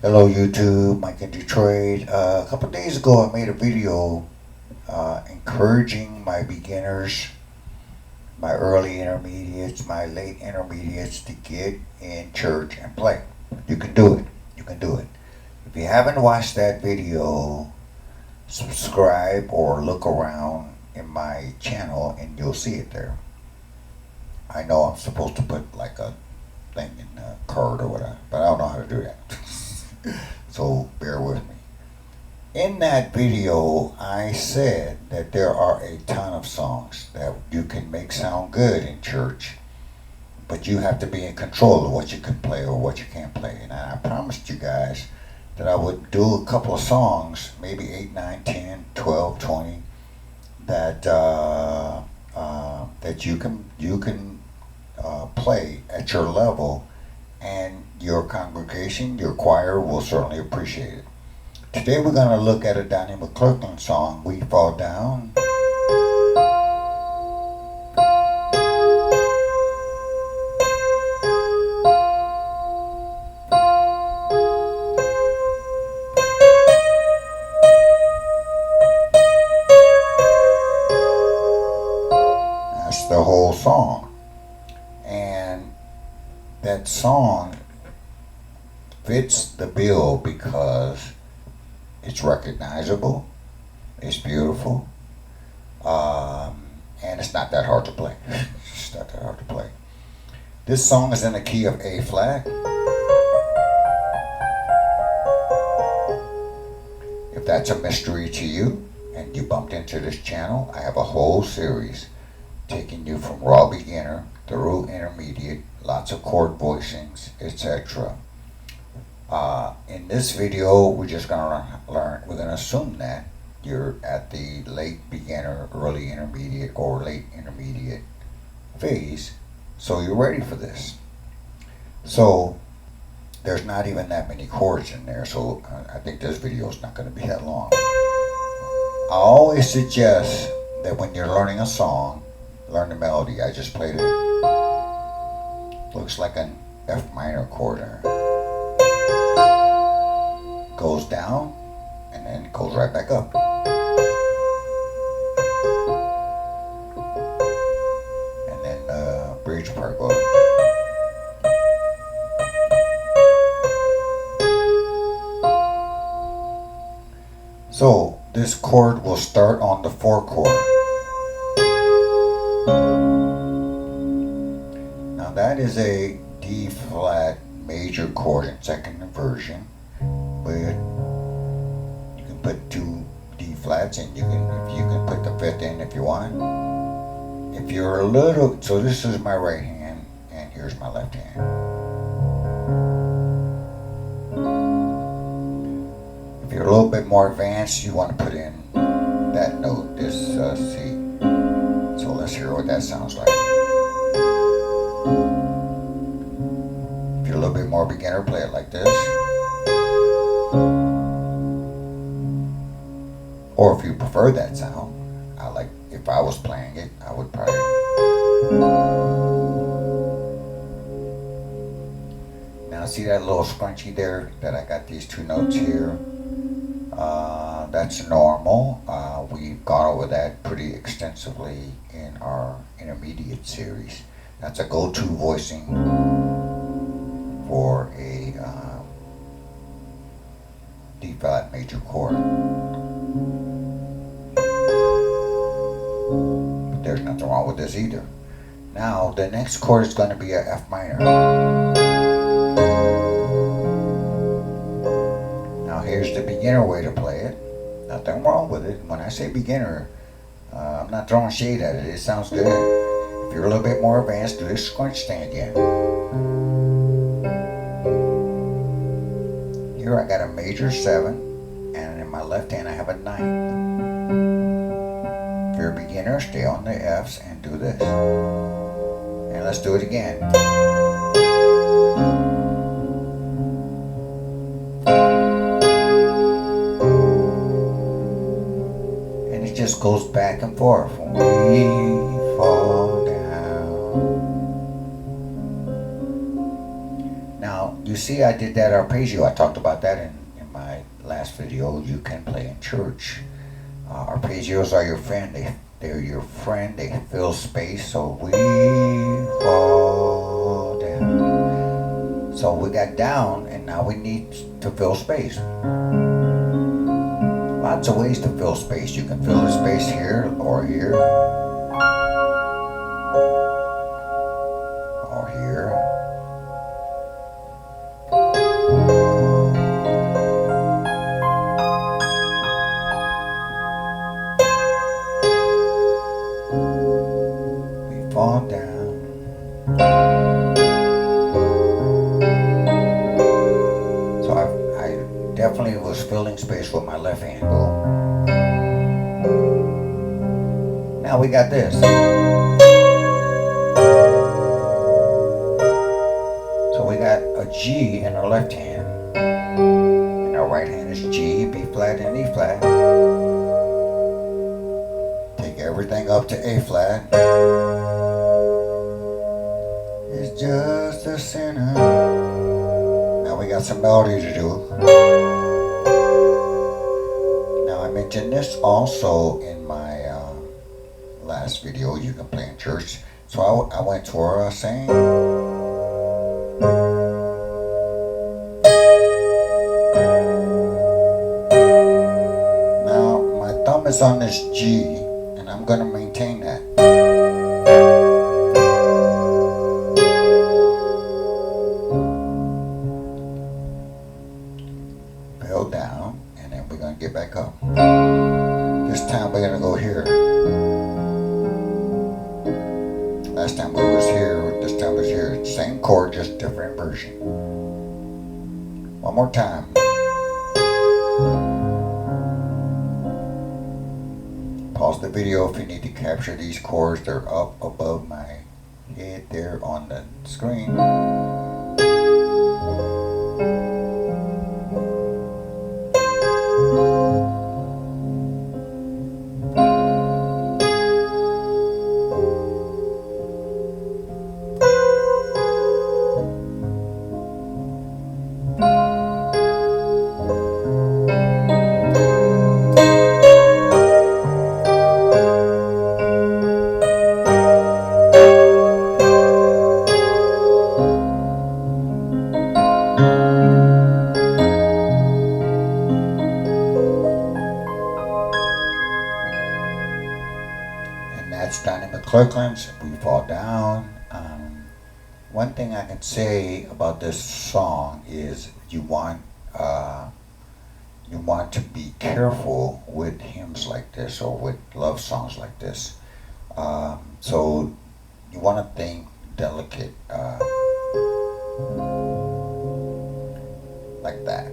Hello YouTube, Mike in Detroit. A couple days ago I made a video encouraging my beginners, my early intermediates, my late intermediates to get in church and play. You can do it. You can do it. If you haven't watched that video, subscribe or look around in my channel and you'll see it there. I know I'm supposed to put like a thing in the card or whatever, but I don't know how to do that. So bear with me. In that video, I said that there are a ton of songs that you can make sound good in church, but you have to be in control of what you can play or what you can't play. And I promised you guys that I would do a couple of songs, maybe 8, 9, 10, 12, 20, that that you can play at your level, and your congregation, your choir will certainly appreciate it. Today we're going to look at a Donnie McClurkin song, We Fall Down. That's the whole song. And that song fits the bill because it's recognizable, it's beautiful, and it's not that hard to play. It's not that hard to play. This song is in the key of A flat. If that's a mystery to you and you bumped into this channel, I have a whole series taking you from raw beginner through intermediate, lots of chord voicings, etc. In this video, we're just going to learn, we're going to assume that you're at the late beginner, early intermediate, or late intermediate phase, so you're ready for this. So, there's not even that many chords in there, so I think this video is not going to be that long. I always suggest that when you're learning a song, learn the melody. I just played it. Looks like an F minor chord there. Goes down and then goes right back up. And then the bridge part goes. So this chord will start on the 4 chord. Now that is a D flat major chord in second inversion. But you can put 2 D flats and you can put the 5th in if you want. If you're a little, so this is my right hand and here's my left hand. If you're a little bit more advanced, you want to put in that note, this C. So let's hear what that sounds like. If you're a little bit more beginner, play it like this. Or if you prefer that sound, if I was playing it, I would probably. Now see that little scrunchy there that I got these 2 notes here? That's normal. We've gone over that pretty extensively in our intermediate series. That's a go-to voicing for a D flat major chord. But there's nothing wrong with this either. Now the next chord is going to be a F minor. Now here's the beginner way to play it. Nothing wrong with it. When I say beginner, I'm not throwing shade at it. It sounds good. If you're a little bit more advanced, do this scrunch thing again. Here I got a major 7, and in my left hand I have a 9th. If you're a beginner, stay on the Fs and do this. And let's do it again. And it just goes back and forth. We fall down. Now, you see, I did that arpeggio. I talked about that in my last video. You can play in church. Arpeggios are your friend. They're your friend. They fill space. So we fall down. So we got down, and now we need to fill space. Lots of ways to fill space. You can fill the space here or here. Or here. We fall down. So I definitely was filling space with my left hand. Boom. Now we got this. So we got a G in our left hand, and our right hand is G, B flat, and E flat. Take everything up to A flat. It's just a sinner. Now we got some melody to do. Now I mentioned this also in my last video. You can play in church. So I went to her saying. Now my thumb is on this G, and I'm going to maintain that. Fell down, and then we're going to get back up. This time we're going to go here. Last time we was here, this time was here. Same chord, just different version. One more time. Pause the video if you need to capture these chords. They're up above my head there on the screen. That's Donnie McClurkin's We Fall Down. One thing I can say about this song is you want to be careful with hymns like this or with love songs like this. So you want to think delicate like that.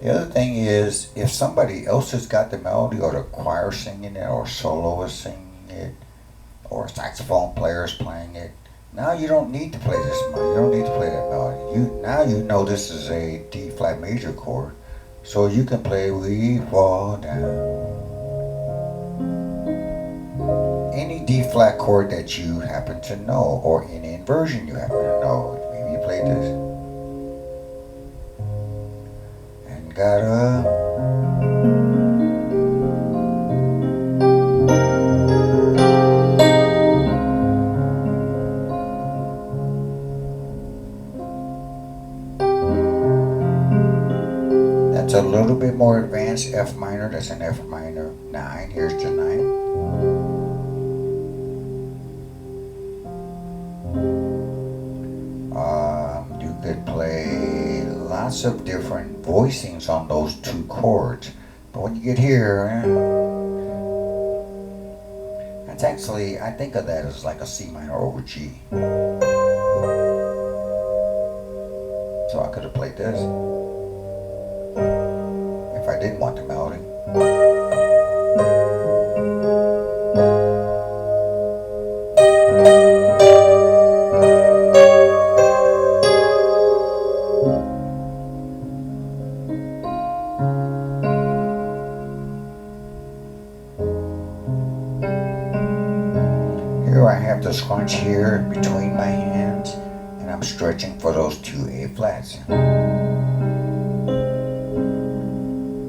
The other thing is, if somebody else has got the melody, or the choir singing it, or soloist singing it, or a saxophone player is playing it, now you don't need to play this. You don't need to play that melody. Now you know this is a D flat major chord, so you can play We Fall Down. Any D flat chord that you happen to know, or any inversion you happen to know. Maybe you play this. Got up. That's a little bit more advanced F minor. That's an F minor 9. Here's the 9. You could play lots of different voicings on those two chords, but when you get here, that's actually, I think of that as like a C minor over G. So I could have played this if I didn't want the melody. Here I have the scrunch here between my hands, and I'm stretching for those two A flats.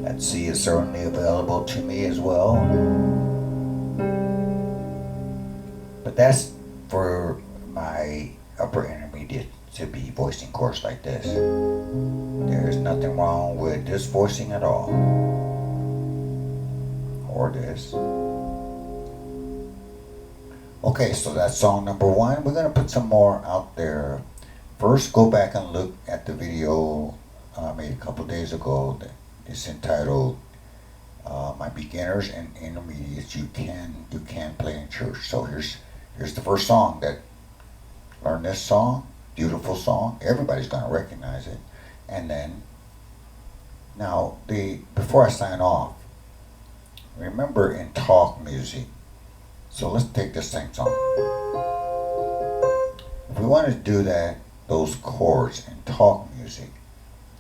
That C is certainly available to me as well. But that's for my upper intermediate to be voicing chords like this. There's nothing wrong with this voicing at all. Or this. Okay, so that's song number one. We're going to put some more out there. First, go back and look at the video I made a couple days ago. It's entitled "My Beginners and Intermediates You Can Play in Church." So here's the first song. That learn this song, beautiful song. Everybody's going to recognize it. And then now before I sign off, remember in talk music. So let's take this same song. If we want to do those chords in talk music,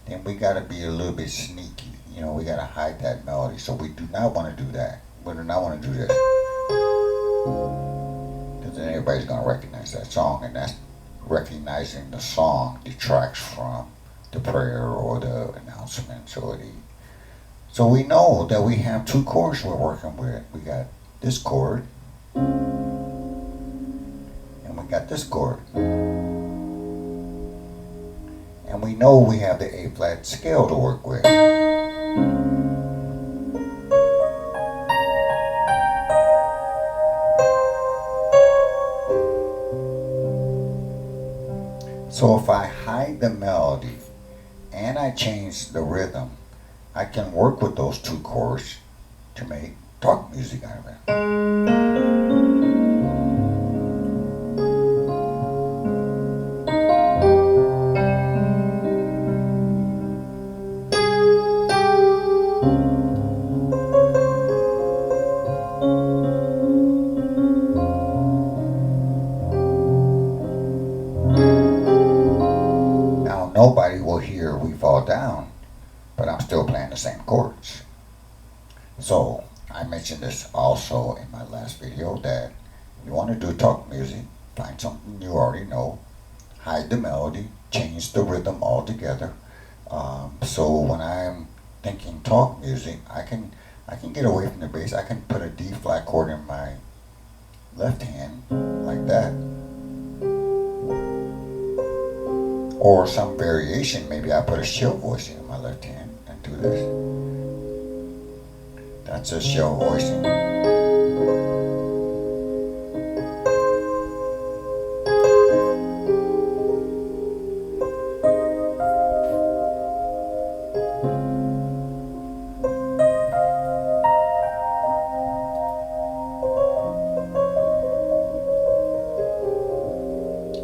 then we got to be a little bit sneaky. You know, we got to hide that melody. So we do not want to do that. We do not want to do this. Because then everybody's going to recognize that song, and that's recognizing the song detracts from the prayer or the announcements or the... So we know that we have two chords we're working with. We got this chord, and we got this chord. And we know we have the A flat scale to work with. So if I hide the melody and I change the rhythm, I can work with those two chords to make talk music out of it. Now nobody will hear "We Fall Down," but I'm still playing the same chords. So I mentioned this also in my last video, that if you want to do talk music, find something you already know, hide the melody, change the rhythm altogether. So when I'm thinking talk music, I can get away from the bass. I can put a D flat chord in my left hand like that, or some variation. Maybe I put a shell voicing in my left hand and do this. That's a shell voicing.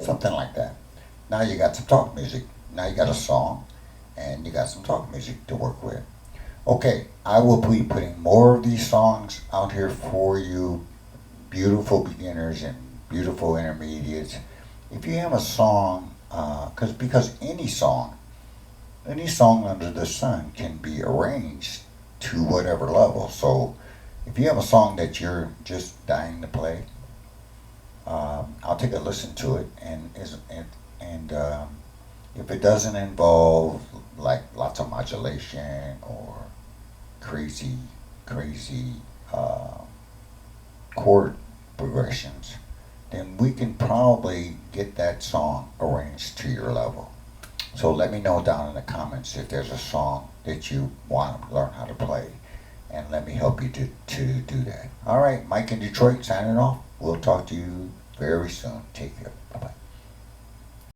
Something like that. Now you got some talk music. Now you got a song, and you got some talk music to work with. Okay, I will be putting more of these songs out here for you, beautiful beginners and beautiful intermediates. If you have a song, because any song under the sun can be arranged to whatever level. So if you have a song that you're just dying to play, I'll take a listen to it, and if it doesn't involve like lots of modulation or crazy chord progressions, then we can probably get that song arranged to your level. So let me know down in the comments if there's a song that you want to learn how to play, and let me help you to do that. All right, Mike in Detroit signing off. We'll talk to you very soon. Take care. Bye-bye.